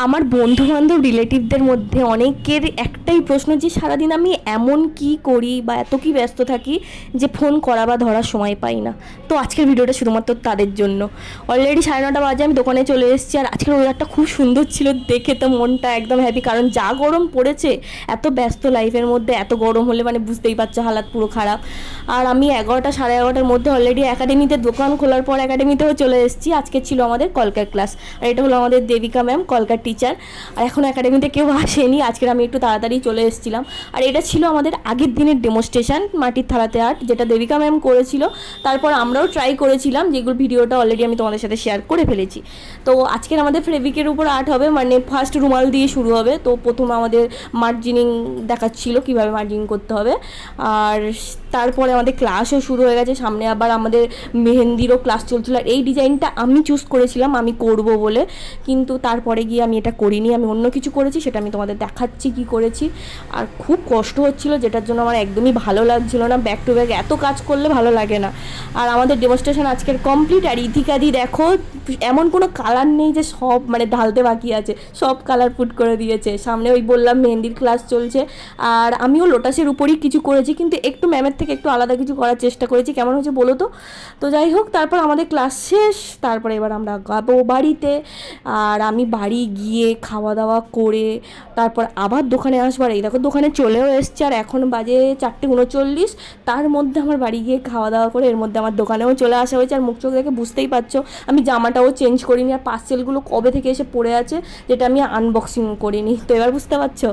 আমার বন্ধুবান্ধব রিলেটিভদের মধ্যে অনেকের একটাই প্রশ্ন যে সারাদিন আমি এমন কি করি বা এত কি ব্যস্ত থাকি যে ফোন করা বা ধরার সময় পাই না। তো আজকের ভিডিওটা শুধুমাত্র তাদের জন্য। অলরেডি 9:30 বাজে, আমি দোকানে চলে এসেছি। আর আজকের ওয়েদারটা খুব সুন্দর ছিল, দেখে তো মনটা একদম হ্যাপি, কারণ যা গরম পড়েছে এত ব্যস্ত লাইফের মধ্যে এত গরম হলে মানে বুঝতেই পারছো হালাত পুরো খারাপ। আর আমি 11টা 11:30টার মধ্যে অলরেডি একাডেমিতে দোকান খোলার পর একাডেমিতেও চলে এসেছি। আজকে ছিল আমাদের কলকার ক্লাস, আর এটা হলো আমাদের দেবিকা ম্যাম, কলকার টিচার। আর এখন একাডেমিতে কেউ আসেনি, আজকের আমি একটু তাড়াতাড়ি চলে এসেছিলাম। আর এটা ছিল আমাদের আগের দিনের ডেমনস্ট্রেশন, মাটির থালাতে আর্ট, যেটা দেবিকা ম্যাম করেছিল। তারপর আমরাও ট্রাই করেছিলাম, যেগুলো ভিডিওটা অলরেডি আমি তোমাদের সাথে শেয়ার করে ফেলেছি। তো আজকের আমাদের ফেব্রিকের উপর আর্ট হবে, মানে ফার্স্ট রুমাল দিয়ে শুরু হবে। তো প্রথম আমাদের মার্জিনিং দেখাচ্ছিল কীভাবে মার্জিনিং করতে হবে। আর তারপরে আমাদের ক্লাসও শুরু হয়ে গেছে, সামনে আবার আমাদের মেহেন্দিরও ক্লাস চলছিল। আর এই ডিজাইনটা আমি চুজ করেছিলাম, আমি করব বলে, কিন্তু তারপরে গিয়ে আমি এটা করিনি, আমি অন্য কিছু করেছি, সেটা আমি তোমাদের দেখাচ্ছি কি করেছি। আর খুব কষ্ট হচ্ছিল, যেটার জন্য আমার একদমই ভালো লাগছিল না। ব্যাক টু ব্যাক এত কাজ করলে ভালো লাগে না। আর আমাদের ডেমনস্ট্রেশন আজকের কমপ্লিট। আর ইথিকাদি দেখো, এমন কোনো কালার নেই যে সব মানে ঢালতে বাকি আছে, সব কালার পুট করে দিয়েছে। সামনে ওই বললাম মেহেন্দির ক্লাস চলছে। আর আমিও লোটাসের উপরই কিছু করেছি, কিন্তু একটু ম্যামের থেকে একটু আলাদা কিছু করার চেষ্টা করেছি। কেমন হয়েছে বলো তো। তো যাই হোক, তারপর আমাদের ক্লাস শেষ। তারপরে এবার আমরা যাবো বাড়িতে। আর আমি বাড়ি গিয়ে খাওয়া দাওয়া করে তারপর আবার দোকানে আসবার, এই দেখো দোকানে চলেও এসছে। আর এখন বাজে 4:39। তার মধ্যে আমার বাড়ি গিয়ে খাওয়া দাওয়া করে এর মধ্যে আমার দোকানেও চলে আসা হয়েছে। আর মুখ চোখ দেখে বুঝতেই পারছো আমি জামাটাও চেঞ্জ করিনি, আর পার্সেলগুলো কবে থেকে এসে পড়ে আছে, যেটা আমি আনবক্সিং করিনি। তো এবার বুঝতে পারছো।